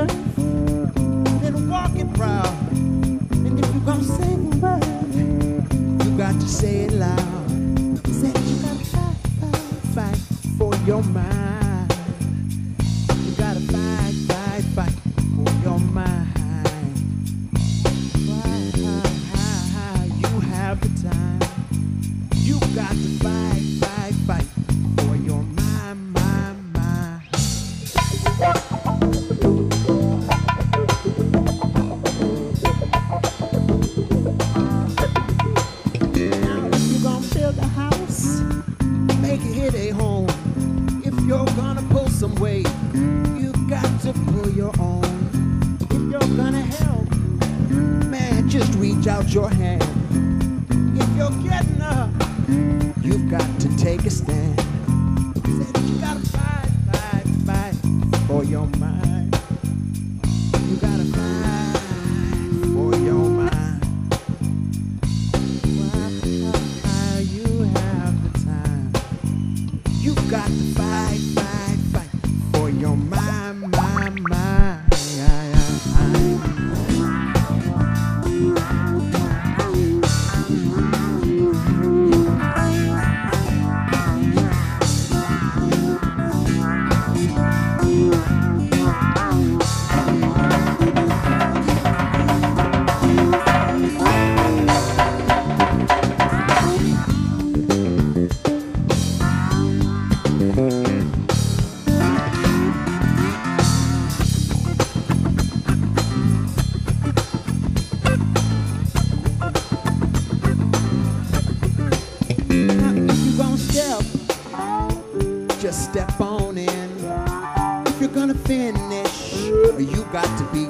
turf, then walking proud. And if you gonna say the word, you got to say it loud. Say you gotta fight for your mind. You gotta fight for your mind. You have the time. You got to fight for your mind, mind. Now if you're gonna build a house, make it hit a home. If you're gonna pull some weight, you got to pull your own. If you're gonna help, man, just reach out your hand. If you're getting up, you've got to take a stand. Said you gotta fight for your mind. You gotta fight for your mind. While you have the time, you got to fight for your mind, mind. Just step on in. If you're gonna finish, you got to be